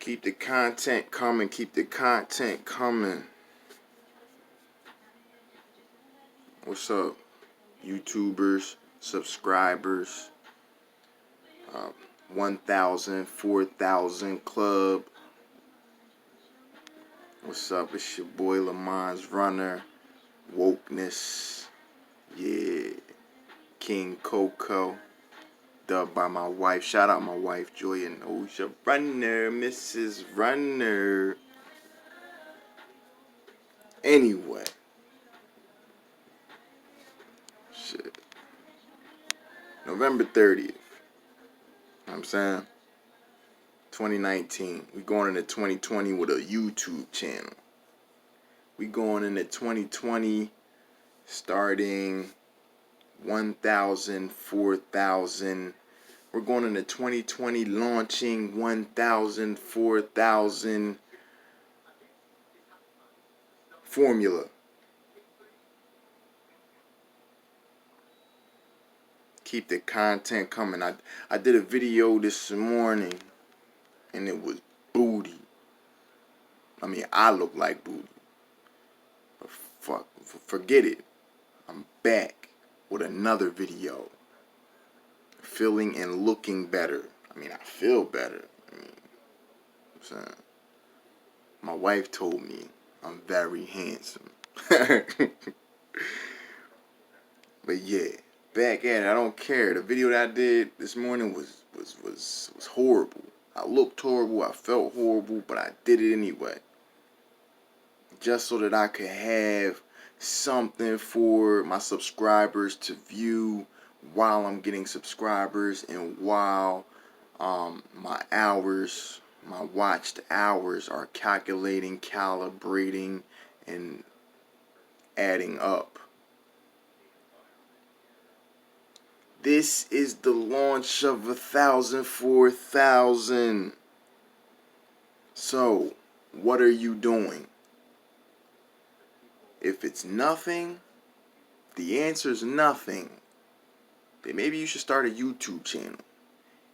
Keep the content coming. Keep the content coming. What's up, YouTubers, subscribers, 1,000, 4,000 club. What's up? It's your boy Lamon's Runner. Wokeness. Yeah. King Coco. Dubbed by my wife. Shout out my wife, Joy and Osha Runner. Mrs. Runner. Anyway. Shit. November 30th. You know what I'm saying? 2019. We going into 2020 with a YouTube channel. We going into 2020 starting 1,000, 4,000. We're going into 2020 launching 1,000, 4,000 formula. Keep the content coming. I did a video this morning and it was booty. I mean, I look like booty. But forget it. I'm back with another video. Feeling and looking better. I mean, I feel better. I'm saying. My wife told me I'm very handsome. But yeah, back at it. I don't care. The video that I did this morning was horrible. I looked horrible. I felt horrible, but I did it anyway. Just so that I could have something for my subscribers to view while I'm getting subscribers and while my watched hours are calculating, calibrating, and adding up. This is the launch of 1,000, 4,000. So, what are you doing? If it's nothing, the answer is nothing, then maybe you should start a YouTube channel.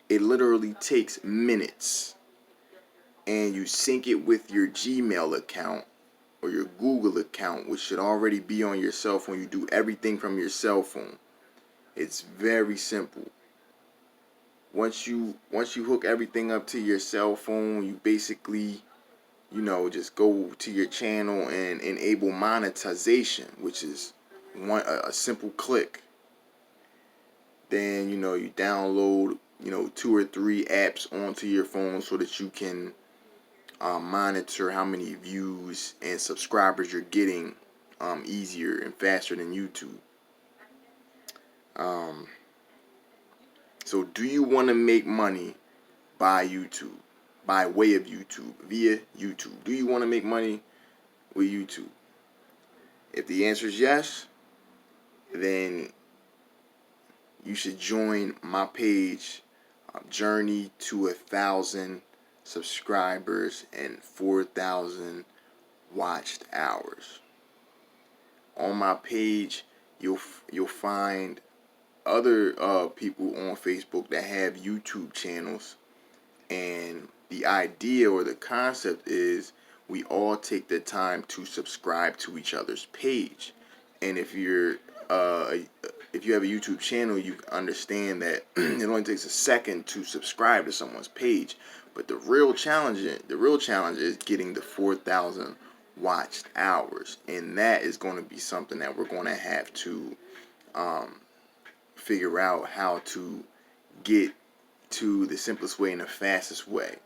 It literally takes minutes. And you sync it with your Gmail account or your Google account, which should already be on your cell phone. You do everything from your cell phone. It's very simple. Once you hook everything up to your cell phone, you basically, just go to your channel and enable monetization, which is a simple click. Then, you download, 2 or 3 apps onto your phone so that you can monitor how many views and subscribers you're getting easier and faster than YouTube. So do you want to make money by YouTube, by way of YouTube, via YouTube? Do you want to make money with YouTube? If the answer is yes, then you should join my page, Journey to 1,000 subscribers and 4,000 watched hours. On my page, you'll find other people on Facebook that have YouTube channels, and the idea or the concept is we all take the time to subscribe to each other's page. And if you have a YouTube channel, you understand that it only takes a second to subscribe to someone's page. But the real challenge is getting the 4,000 watched hours, and that is going to be something that we're going to have to figure out how to get to the simplest way and the fastest way.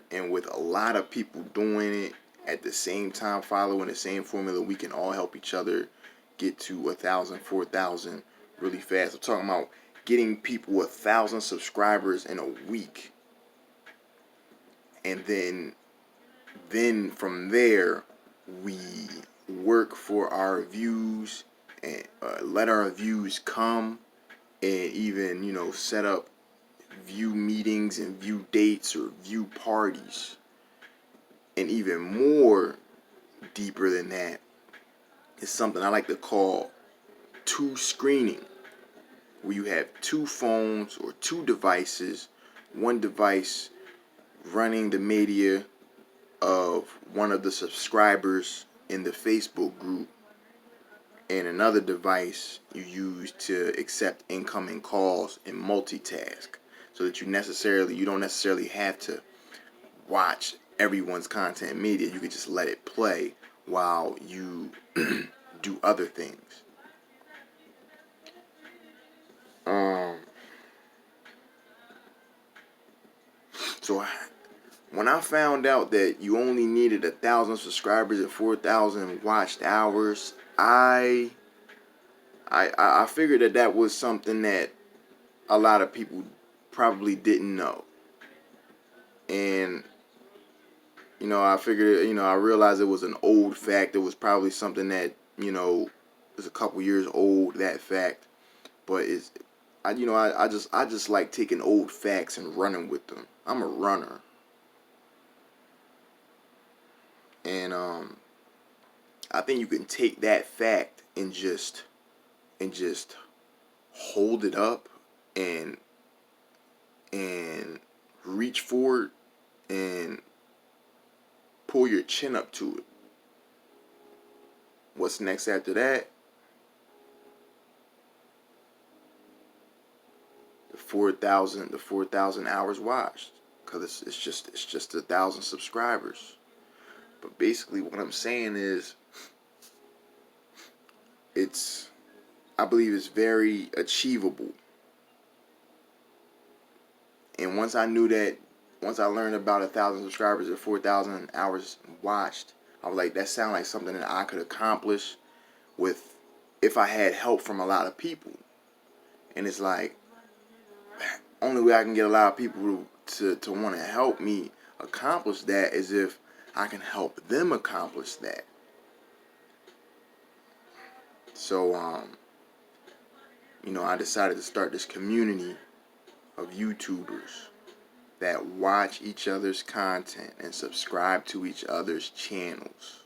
And with a lot of people doing it at the same time, following the same formula, we can all help each other get to 1,000, 4,000 really fast. I'm talking about getting people 1,000 subscribers in a week. And then from there, we work for our views and let our views come, and even set up view meetings and view dates or view parties. And even more deeper than that is something I like to call 2 screening, where you have 2 phones or 2 devices. One device running the media of one of the subscribers in the Facebook group, and another device you use to accept incoming calls and multitask, so that you don't necessarily have to watch everyone's content media. You can just let it play while you do other things. So when I found out that you only needed 1,000 subscribers and 4,000 watched hours, I figured that was something that a lot of people probably didn't know. And I realized it was an old fact. It was probably something that is a couple years old, that fact. But I just like taking old facts and running with them. I'm a runner. And I think you can take that fact and just hold it up and reach for it and pull your chin up to it. What's next after that? The 4,000 hours watched, because it's just 1,000 subscribers. But basically, what I'm saying is, I believe it's very achievable. And once I learned about 1,000 subscribers and 4,000 hours watched, I was like, that sounds like something that I could accomplish if I had help from a lot of people. And it's like, only way I can get a lot of people to want to help me accomplish that is if I can help them accomplish that. So, I decided to start this community of YouTubers that watch each other's content and subscribe to each other's channels.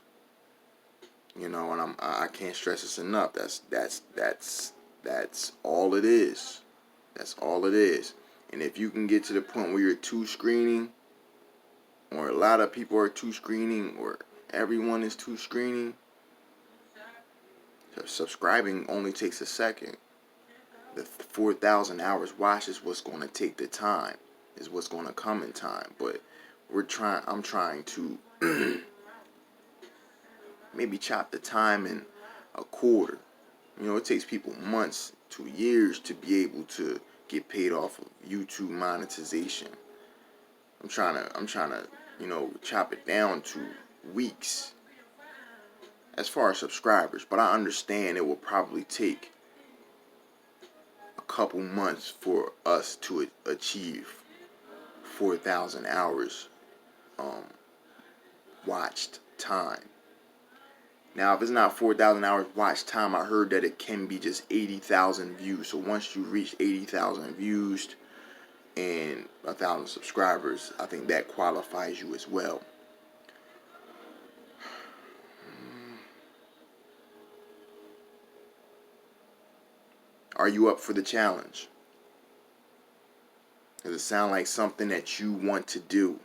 And I can't stress this enough. That's all it is. That's all it is. And if you can get to the point where you're two screening, or a lot of people are two screening, or everyone is two screening, subscribing only takes a second. The 4,000 hours watched is what's going to take the time, is what's going to come in time. But I'm trying to maybe chop the time in a quarter. It takes people months to years to be able to get paid off of YouTube monetization. I'm trying to chop it down to weeks as far as subscribers. But I understand it will probably take a couple months for us to achieve 4,000 hours watched time. Now, if it's not 4,000 hours watch time, I heard that it can be just 80,000 views. So once you reach 80,000 views and 1,000 subscribers, I think that qualifies you as well. Are you up for the challenge? Does it sound like something that you want to do?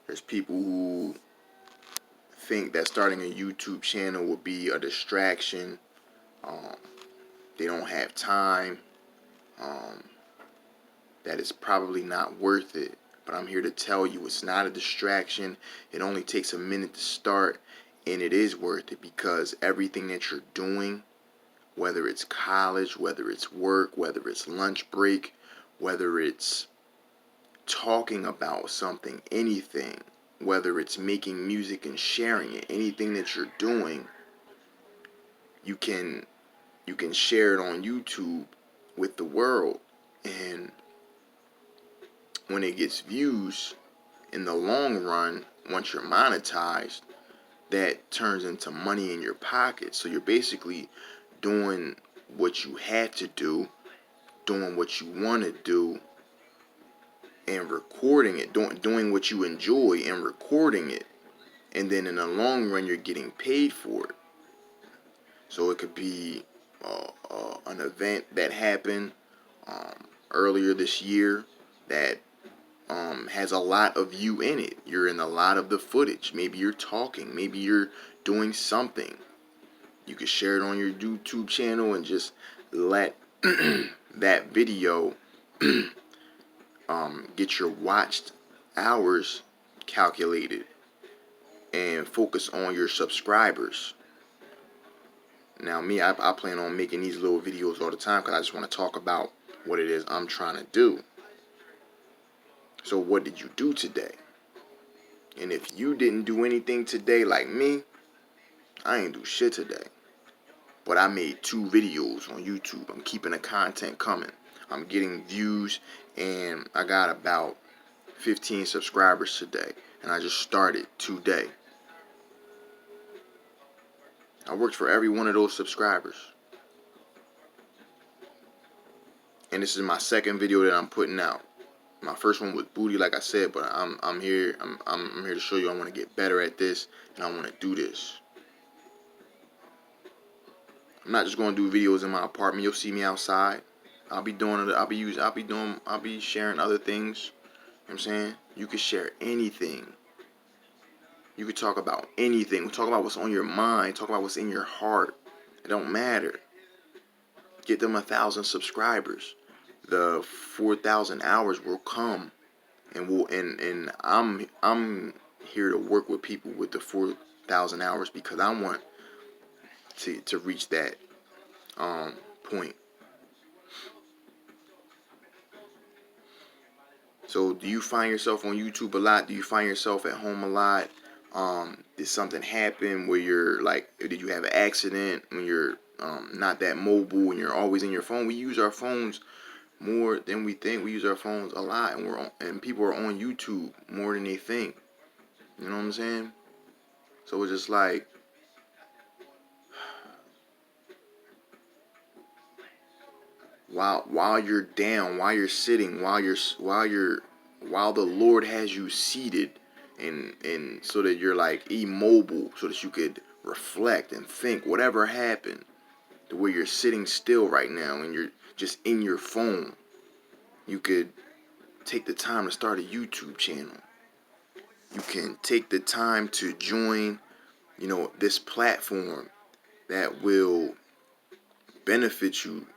There's people who think that starting a YouTube channel will be a distraction. They don't have time. That it's probably not worth it. But I'm here to tell you it's not a distraction. It only takes a minute to start, and it is worth it, because everything that you're doing, whether it's college, whether it's work, whether it's lunch break, whether it's talking about something, anything, whether it's making music and sharing it, anything that you're doing, you can share it on YouTube with the world. And when it gets views, in the long run, once you're monetized, that turns into money in your pocket. So you're basically doing what you had to do, doing what you want to do, and recording it, doing what you enjoy and recording it. And then in the long run, you're getting paid for it. So it could be an event that happened earlier this year that has a lot of you in it. You're in a lot of the footage. Maybe you're talking. Maybe you're doing something. You can share it on your YouTube channel and just let that video get your watched hours calculated and focus on your subscribers. Now me, I plan on making these little videos all the time because I just want to talk about what it is I'm trying to do. So what did you do today? And if you didn't do anything today like me, I ain't do shit today. But I made 2 videos on YouTube. I'm keeping the content coming. I'm getting views, and I got about 15 subscribers today. And I just started today. I worked for every one of those subscribers. And this is my second video that I'm putting out. My first one was booty, like I said, but I'm here to show you I want to get better at this, and I want to do this. I'm not just going to do videos in my apartment. You'll see me outside. I'll be doing it. I'll be sharing other things. You know what I'm saying? You can share anything. You can talk about anything. Talk about what's on your mind. Talk about what's in your heart. It don't matter. Get them 1,000 subscribers. The 4,000 hours will come, and I'm here to work with people with the 4,000 hours because I want to reach that point. So do you find yourself on YouTube a lot? Do you find yourself at home a lot? Did something happen where you're like, did you have an accident when you're not that mobile and you're always in your phone? We use our phones more than we think. We use our phones a lot, and people are on YouTube more than they think. You know what I'm saying? So it's just like, while you're down, while you're sitting, while the Lord has you seated, and so that you're like immobile, so that you could reflect and think whatever happened, to where you're sitting still right now and you're just in your phone. You could take the time to start a YouTube channel. You can take the time to join, this platform that will benefit you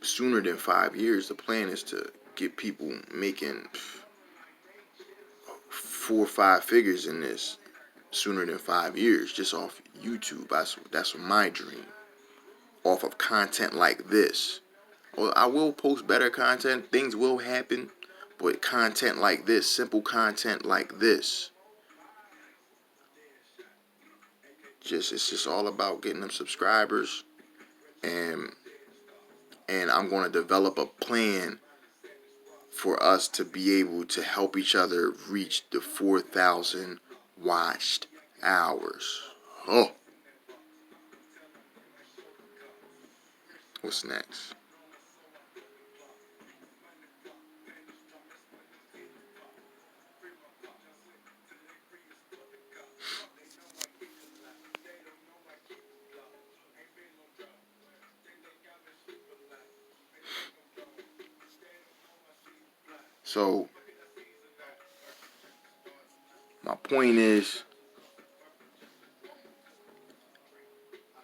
sooner than 5 years. The plan is to get people making 4 or 5 figures in this sooner than 5 years just off YouTube. That's my dream. Off of content like this. Well, I will post better content. Things will happen, but content like this, simple content like this, it's just all about getting them subscribers, and I'm going to develop a plan for us to be able to help each other reach the 4,000 watched hours. Oh. What's next? So, my point is,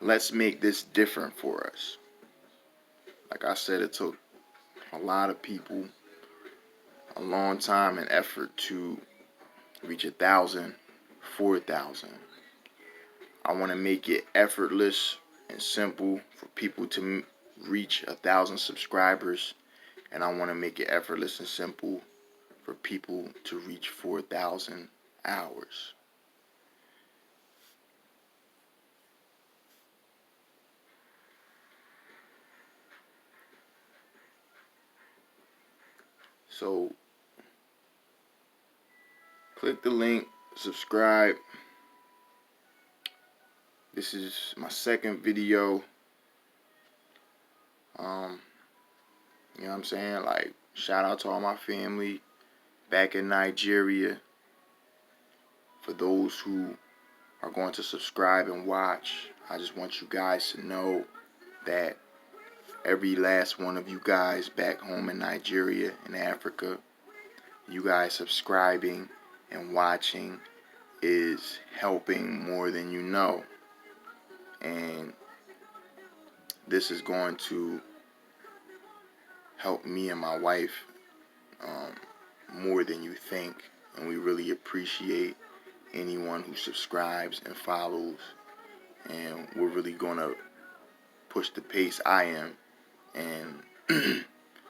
let's make this different for us. Like I said, it took a lot of people a long time and effort to reach 1,000, 4,000. I want to make it effortless and simple for people to reach 1,000 subscribers, and I want to make it effortless and simple for people to reach 4,000 hours. So, click the link, subscribe. This is my second video. You know what I'm saying? Like, shout out to all my family back in Nigeria. For those who are going to subscribe and watch, I just want you guys to know that every last one of you guys back home in Nigeria and Africa, you guys subscribing and watching is helping more than you know. And this is going to help me and my wife more than you think. And we really appreciate anyone who subscribes and follows. And we're really going to push the pace I am and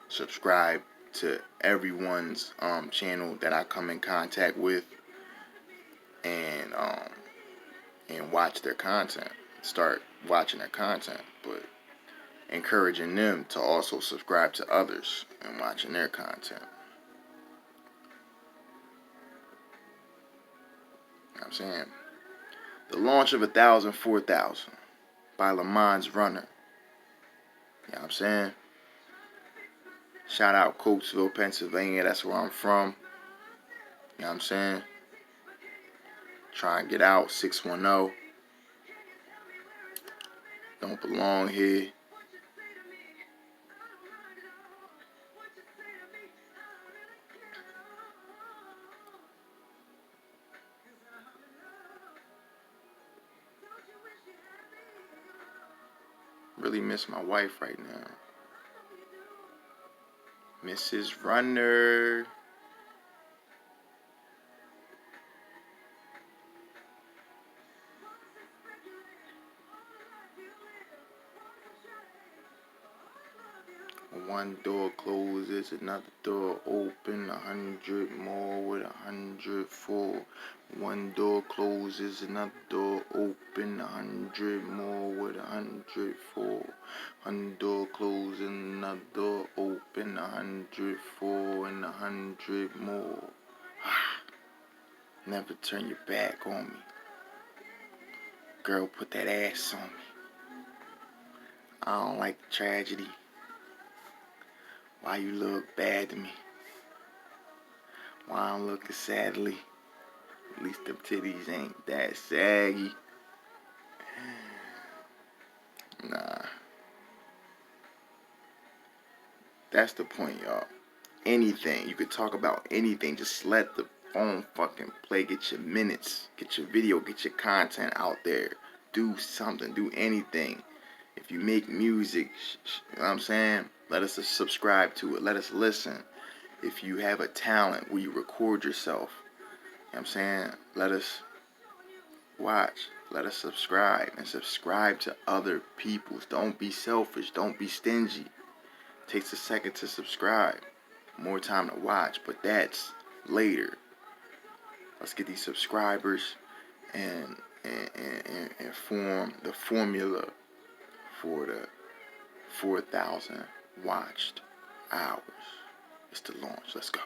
subscribe to everyone's channel that I come in contact with, and watch their content, start watching their content, but encouraging them to also subscribe to others and watching their content. You know what I'm saying? The launch of 1,000 4,000 by Lamons Runner. You know what I'm saying? Shout out Coatesville, Pennsylvania. That's where I'm from. You know what I'm saying? Try and get out. 610. Don't belong here. Really miss my wife right now. Mrs. Runner. One door closes, another door open, 100 more with 100 full. One door closes, another door open, 100 more with 100 full. One door closes, another door open, 100 full, and 100 more. Never turn your back on me. Girl, put that ass on me. I don't like the tragedy. Why you look bad to me? Why I'm looking sadly? At least them titties ain't that saggy. Nah. That's the point, y'all. Anything. You could talk about anything. Just let the phone fucking play. Get your minutes. Get your video. Get your content out there. Do something. Do anything. If you make music, you know what I'm saying? Let us subscribe to it. Let us listen. If you have a talent where you record yourself, you know what I'm saying? Let us watch. Let us subscribe. And subscribe to other people's. Don't be selfish. Don't be stingy. It takes a second to subscribe. More time to watch. But that's later. Let's get these subscribers and form the formula for the 4,000 watched hours. It's the launch. Let's go.